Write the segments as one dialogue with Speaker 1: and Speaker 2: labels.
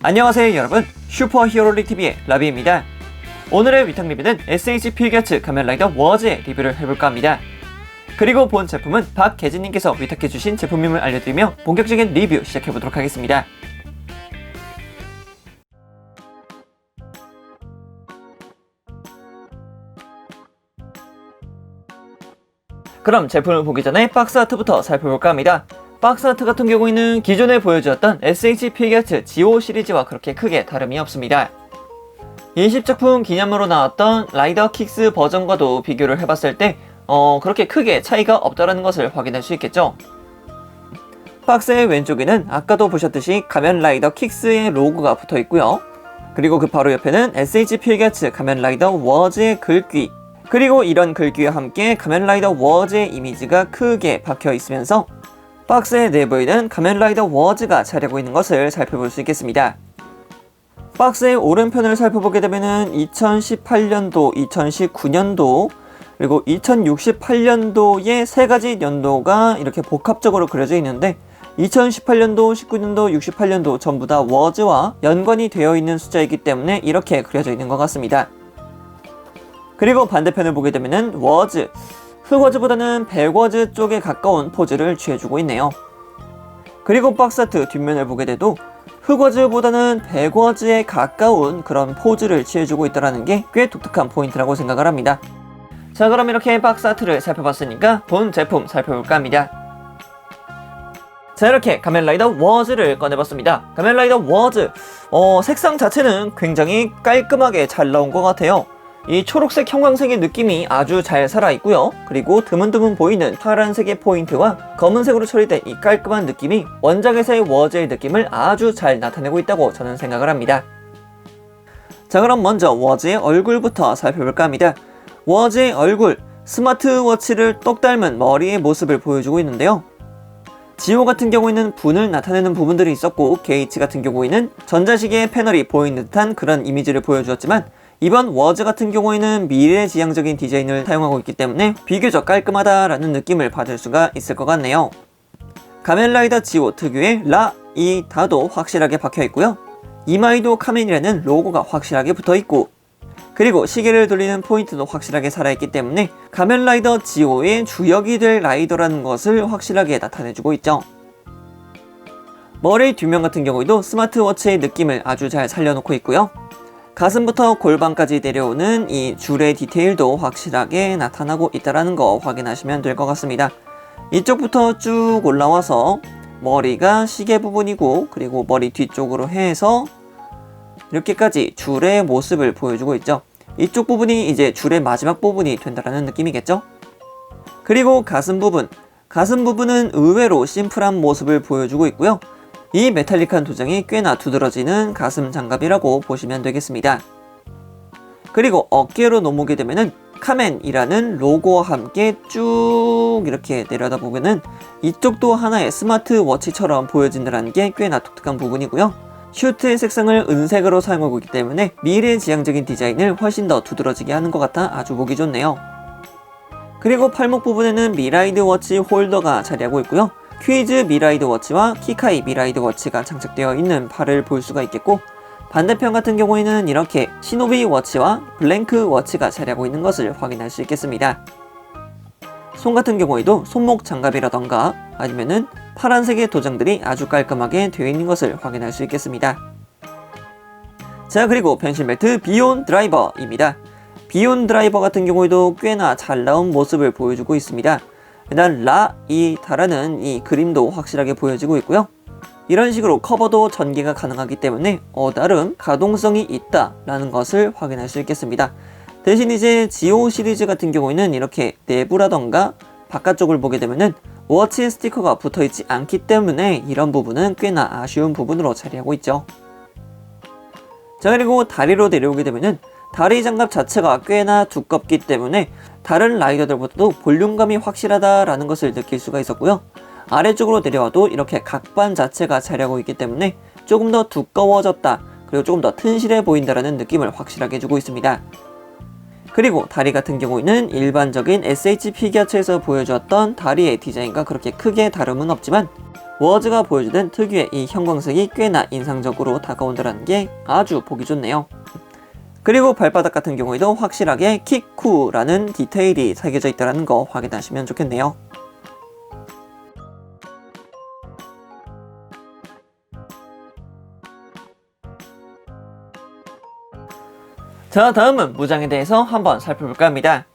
Speaker 1: 안녕하세요 여러분, 슈퍼히어로릭TV의 라비입니다. 오늘의 위탁 리뷰는 SH 피규어츠 가면라이더 워즈의 리뷰를 해볼까 합니다. 그리고 본 제품은 박계진님께서 위탁해주신 제품임을 알려드리며 본격적인 리뷰 시작해보도록 하겠습니다. 그럼 제품을 보기 전에 박스 아트부터 살펴볼까 합니다. 박스 아트 같은 경우에는 기존에 보여주었던 SH 피규어츠 지오 시리즈와 그렇게 크게 다름이 없습니다. 20작품 기념으로 나왔던 라이더 킥스 버전과도 비교를 해봤을 때 그렇게 크게 차이가 없다는 것을 확인할 수 있겠죠. 박스의 왼쪽에는 아까도 보셨듯이 가면 라이더 킥스의 로고가 붙어 있고요. 그리고 그 바로 옆에는 SH 피규어츠 가면 라이더 워즈의 글귀, 그리고 이런 글귀와 함께 가면 라이더 워즈의 이미지가 크게 박혀 있으면서 박스의 내부에는 가면 라이더 워즈가 자리하고 있는 것을 살펴볼 수 있겠습니다. 박스의 오른편을 살펴보게 되면은 2018년도, 2019년도, 그리고 2068년도의 세 가지 연도가 이렇게 복합적으로 그려져 있는데 2018년도, 19년도, 68년도 전부 다 워즈와 연관이 되어 있는 숫자이기 때문에 이렇게 그려져 있는 것 같습니다. 그리고 반대편을 보게 되면은 워즈, 흑워즈보다는 백워즈 쪽에 가까운 포즈를 취해주고 있네요. 그리고 박스 아트 뒷면을 보게 돼도 흑워즈보다는 백워즈에 가까운 그런 포즈를 취해주고 있다는 게 꽤 독특한 포인트라고 생각을 합니다. 자, 그럼 이렇게 박스 아트를 살펴봤으니까 본 제품 살펴볼까 합니다. 자, 이렇게 가면라이더 워즈를 꺼내봤습니다. 가면라이더 워즈, 색상 자체는 굉장히 깔끔하게 잘 나온 것 같아요. 이 초록색 형광색의 느낌이 아주 잘 살아있고요. 그리고 드문드문 보이는 파란색의 포인트와 검은색으로 처리된 이 깔끔한 느낌이 원작에서의 워즈의 느낌을 아주 잘 나타내고 있다고 저는 생각을 합니다. 자, 그럼 먼저 워즈의 얼굴부터 살펴볼까 합니다. 워즈의 얼굴, 스마트워치를 똑 닮은 머리의 모습을 보여주고 있는데요. 지오 같은 경우에는 분을 나타내는 부분들이 있었고 게이츠 같은 경우에는 전자시계의 패널이 보이는 듯한 그런 이미지를 보여주었지만 이번 워즈 같은 경우에는 미래지향적인 디자인을 사용하고 있기 때문에 비교적 깔끔하다라는 느낌을 받을 수가 있을 것 같네요. 가면라이더 지오 특유의 라, 이, 다도 확실하게 박혀 있고요. 이마에도 카멘이라는 로고가 확실하게 붙어 있고, 그리고 시계를 돌리는 포인트도 확실하게 살아있기 때문에 가면라이더 지오의 주역이 될 라이더라는 것을 확실하게 나타내주고 있죠. 머리 뒷면 같은 경우에도 스마트워치의 느낌을 아주 잘 살려놓고 있고요. 가슴부터 골반까지 내려오는 이 줄의 디테일도 확실하게 나타나고 있다는 거 확인하시면 될 것 같습니다. 이쪽부터 쭉 올라와서 머리가 시계 부분이고, 그리고 머리 뒤쪽으로 해서 이렇게까지 줄의 모습을 보여주고 있죠. 이쪽 부분이 이제 줄의 마지막 부분이 된다는 느낌이겠죠. 그리고 가슴 부분은 의외로 심플한 모습을 보여주고 있고요. 이 메탈릭한 도장이 꽤나 두드러지는 가슴 장갑이라고 보시면 되겠습니다. 그리고 어깨로 넘어오게 되면은 카멘이라는 로고와 함께 쭉 이렇게 내려다보면은 이쪽도 하나의 스마트워치처럼 보여진다는 게 꽤나 독특한 부분이고요. 슈트의 색상을 은색으로 사용하고 있기 때문에 미래지향적인 디자인을 훨씬 더 두드러지게 하는 것 같아 아주 보기 좋네요. 그리고 팔목 부분에는 미라이드 워치 홀더가 자리하고 있고요. 퀴즈 미라이드 워치와 키카이 미라이드 워치가 장착되어 있는 팔을 볼 수가 있겠고, 반대편 같은 경우에는 이렇게 시노비 워치와 블랭크 워치가 자리하고 있는 것을 확인할 수 있겠습니다. 손 같은 경우에도 손목 장갑이라던가 아니면은 파란색의 도장들이 아주 깔끔하게 되어 있는 것을 확인할 수 있겠습니다. 자, 그리고 변신 벨트 비욘 드라이버입니다. 비욘 드라이버 같은 경우에도 꽤나 잘 나온 모습을 보여주고 있습니다. 일단 라, 이, 다라는 이 그림도 확실하게 보여지고 있고요. 이런 식으로 커버도 전개가 가능하기 때문에 나름 가동성이 있다라는 것을 확인할 수 있겠습니다. 대신 이제 지오 시리즈 같은 경우에는 이렇게 내부라던가 바깥쪽을 보게 되면은 워치 스티커가 붙어있지 않기 때문에 이런 부분은 꽤나 아쉬운 부분으로 자리하고 있죠. 자, 그리고 다리로 내려오게 되면은 다리 장갑 자체가 꽤나 두껍기 때문에 다른 라이더들보다도 볼륨감이 확실하다라는 것을 느낄 수가 있었고요. 아래쪽으로 내려와도 이렇게 각반 자체가 자리하고 있기 때문에 조금 더 두꺼워졌다, 그리고 조금 더 튼실해 보인다라는 느낌을 확실하게 주고 있습니다. 그리고 다리 같은 경우에는 일반적인 SH 피규어츠에서 보여주었던 다리의 디자인과 그렇게 크게 다름은 없지만 워즈가 보여주던 특유의 이 형광색이 꽤나 인상적으로 다가온다는 게 아주 보기 좋네요. 그리고 발바닥 같은 경우에도 확실하게 키쿠라는 디테일이 새겨져 있다는 거 확인하시면 좋겠네요. 자, 다음은 무장에 대해서 한번 살펴볼까 합니다.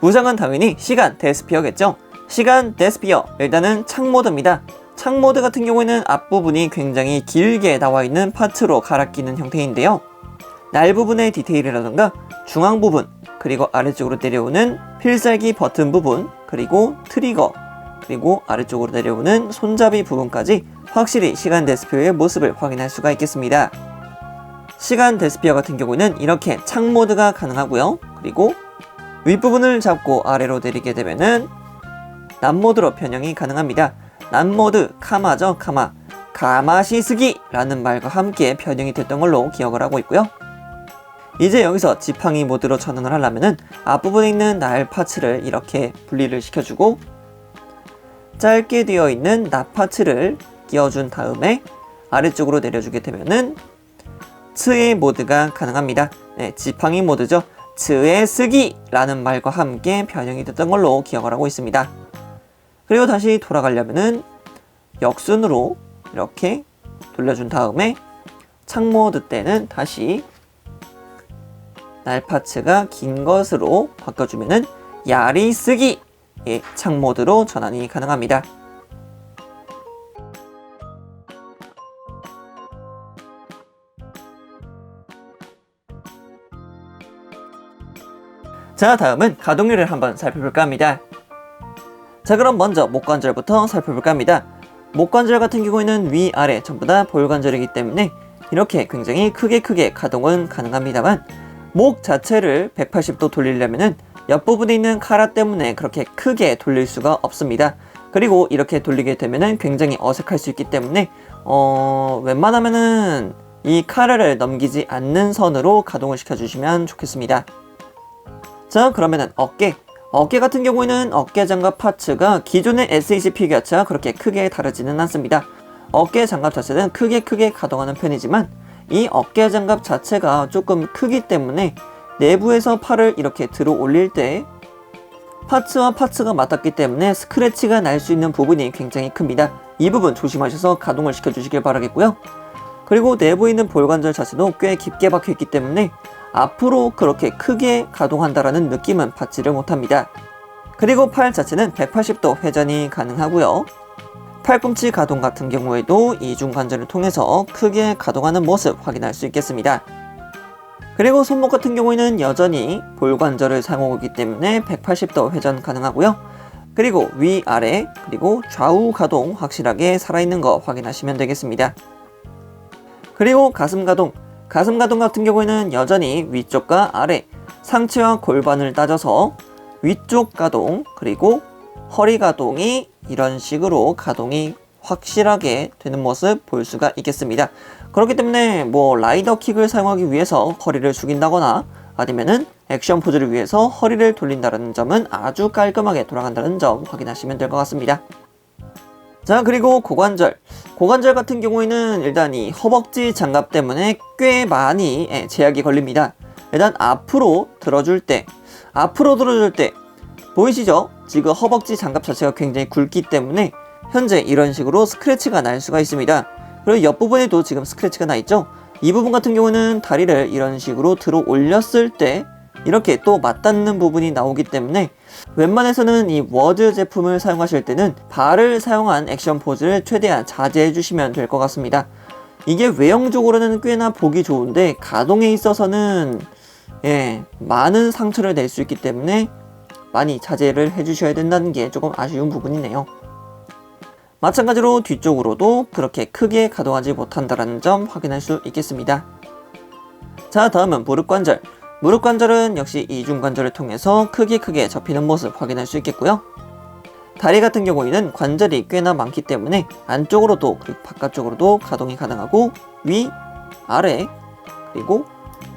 Speaker 1: 무장은 당연히 시간 데스피어겠죠. 시간 데스피어, 일단은 창모드입니다. 창모드 같은 경우에는 앞부분이 굉장히 길게 나와 있는 파츠로 갈아 끼는 형태인데요. 날 부분의 디테일이라던가 중앙 부분, 그리고 아래쪽으로 내려오는 필살기 버튼 부분, 그리고 트리거, 그리고 아래쪽으로 내려오는 손잡이 부분까지 확실히 시간 데스피어의 모습을 확인할 수가 있겠습니다. 시간 데스피어 같은 경우는 이렇게 창모드가 가능하고요. 그리고 윗부분을 잡고 아래로 내리게 되면은 난모드로 변형이 가능합니다. 난모드, 카마죠, 카마. 가마시스기 라는 말과 함께 변형이 됐던 걸로 기억을 하고 있고요. 이제 여기서 지팡이 모드로 전환을 하려면은 앞부분에 있는 날 파츠를 이렇게 분리를 시켜주고 짧게 되어 있는 나 파츠를 끼워준 다음에 아래쪽으로 내려주게 되면은 츠의 모드가 가능합니다. 네, 지팡이 모드죠. 츠의 쓰기 라는 말과 함께 변형이 됐던 걸로 기억을 하고 있습니다. 그리고 다시 돌아가려면은 역순으로 이렇게 돌려준 다음에 창모드 때는 다시 날 파츠가 긴 것으로 바꿔주면은 야리 쓰기의 창모드로 전환이 가능합니다. 자, 다음은 가동률을 한번 살펴볼까 합니다. 자, 그럼 먼저 목관절부터 살펴볼까 합니다. 목관절 같은 경우에는 위아래 전부 다 볼관절이기 때문에 이렇게 굉장히 크게 가동은 가능합니다만 목 자체를 180도 돌리려면은 옆부분에 있는 카라 때문에 그렇게 크게 돌릴 수가 없습니다. 그리고 이렇게 돌리게 되면은 굉장히 어색할 수 있기 때문에 웬만하면은 이 카라를 넘기지 않는 선으로 가동을 시켜주시면 좋겠습니다. 자, 그러면은 어깨 같은 경우에는 어깨 장갑 파츠가 기존의 SH 피규어와 그렇게 크게 다르지는 않습니다. 어깨 장갑 자체는 크게 가동하는 편이지만 이 어깨 장갑 자체가 조금 크기 때문에 내부에서 팔을 이렇게 들어 올릴 때 파츠와 파츠가 맞닿기 때문에 스크래치가 날 수 있는 부분이 굉장히 큽니다. 이 부분 조심하셔서 가동을 시켜주시길 바라겠고요. 그리고 내부에 있는 볼관절 자체도 꽤 깊게 박혀있기 때문에 앞으로 그렇게 크게 가동한다라는 느낌은 받지를 못합니다. 그리고 팔 자체는 180도 회전이 가능하고요. 팔꿈치 가동 같은 경우에도 이중 관절을 통해서 크게 가동하는 모습 확인할 수 있겠습니다. 그리고 손목 같은 경우에는 여전히 볼관절을 사용하고 있기 때문에 180도 회전 가능하고요. 그리고 위아래 그리고 좌우 가동 확실하게 살아있는 거 확인하시면 되겠습니다. 그리고 가슴 가동 같은 경우에는 여전히 위쪽과 아래 상체와 골반을 따져서 위쪽 가동 그리고 허리 가동이 이런 식으로 가동이 확실하게 되는 모습 볼 수가 있겠습니다. 그렇기 때문에 라이더 킥을 사용하기 위해서 허리를 숙인다거나 아니면은 액션 포즈를 위해서 허리를 돌린다는 점은 아주 깔끔하게 돌아간다는 점 확인하시면 될 것 같습니다. 자, 그리고 고관절 같은 경우에는 일단 이 허벅지 장갑 때문에 꽤 많이 제약이 걸립니다. 일단 앞으로 들어줄 때 보이시죠? 지금 허벅지 장갑 자체가 굉장히 굵기 때문에 현재 이런 식으로 스크래치가 날 수가 있습니다. 그리고 옆부분에도 지금 스크래치가 나 있죠? 이 부분 같은 경우는 다리를 이런 식으로 들어 올렸을 때 이렇게 또 맞닿는 부분이 나오기 때문에 웬만해서는 이 워즈 제품을 사용하실 때는 발을 사용한 액션 포즈를 최대한 자제해 주시면 될 것 같습니다. 이게 외형적으로는 꽤나 보기 좋은데 가동에 있어서는 많은 상처를 낼 수 있기 때문에 많이 자제를 해주셔야 된다는 게 조금 아쉬운 부분이네요. 마찬가지로 뒤쪽으로도 그렇게 크게 가동하지 못한다는 점 확인할 수 있겠습니다. 자, 다음은 무릎관절. 무릎관절은 역시 이중관절을 통해서 크게 접히는 모습 확인할 수 있겠고요. 다리 같은 경우에는 관절이 꽤나 많기 때문에 안쪽으로도 그리고 바깥쪽으로도 가동이 가능하고 위, 아래, 그리고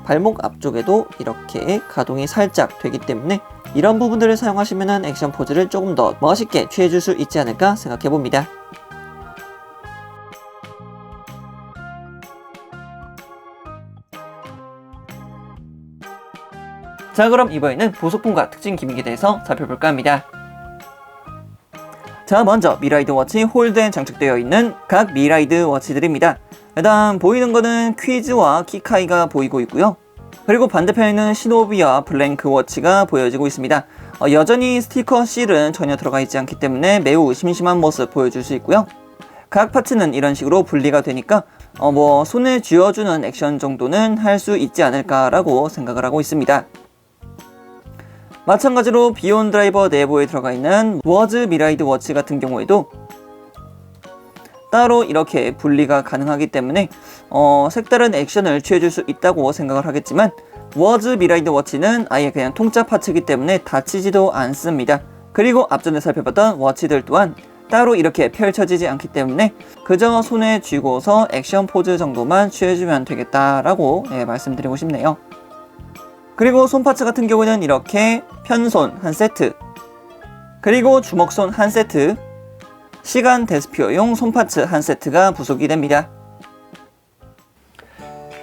Speaker 1: 발목 앞쪽에도 이렇게 가동이 살짝 되기 때문에 이런 부분들을 사용하시면 액션 포즈를 조금 더 멋있게 취해줄 수 있지 않을까 생각해 봅니다. 자, 그럼 이번에는 보석품과 특징 기믹에 대해서 살펴볼까 합니다. 자, 먼저 미라이드 워치 홀드에 장착되어 있는 각 미라이드 워치들입니다. 일단 보이는 거는 퀴즈와 키카이가 보이고 있고요. 그리고 반대편에는 시노비와 블랭크 워치가 보여지고 있습니다. 여전히 스티커 실은 전혀 들어가 있지 않기 때문에 매우 심심한 모습 보여줄 수 있고요. 각 파츠는 이런 식으로 분리가 되니까 손에 쥐어주는 액션 정도는 할 수 있지 않을까라고 생각을 하고 있습니다. 마찬가지로 비욘 드라이버 내부에 들어가 있는 워즈 미라이드 워치 같은 경우에도 따로 이렇게 분리가 가능하기 때문에 색다른 액션을 취해줄 수 있다고 생각을 하겠지만, 워즈 미라이드 워치는 아예 그냥 통짜 파츠이기 때문에 다치지도 않습니다. 그리고 앞전에 살펴봤던 워치들 또한 따로 이렇게 펼쳐지지 않기 때문에 그저 손에 쥐고서 액션 포즈 정도만 취해주면 되겠다라고 말씀드리고 싶네요. 그리고 손파츠 같은 경우는 이렇게 편손 한 세트, 그리고 주먹손 한 세트, 시간 데스피어용 손파츠 한 세트가 부속이 됩니다.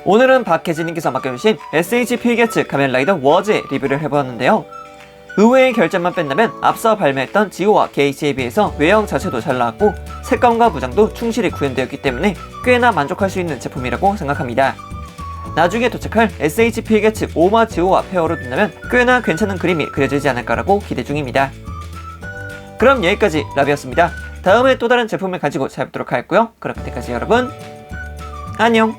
Speaker 1: 오늘은 박혜진님께서 맡겨주신 SH 필기아츠 가면라이더 워즈의 리뷰를 해보았는데요. 의외의 결점만 뺀다면 앞서 발매했던 지오와 게이지에 비해서 외형 자체도 잘 나왔고 색감과 무장도 충실히 구현되었기 때문에 꽤나 만족할 수 있는 제품이라고 생각합니다. 나중에 도착할 SH 필기아츠 오마 지오와 페어로 둔다면 꽤나 괜찮은 그림이 그려지지 않을까라고 기대 중입니다. 그럼 여기까지 라비였습니다. 다음에 또 다른 제품을 가지고 찾아뵙도록 하겠고요. 그럼 그때까지 여러분 안녕.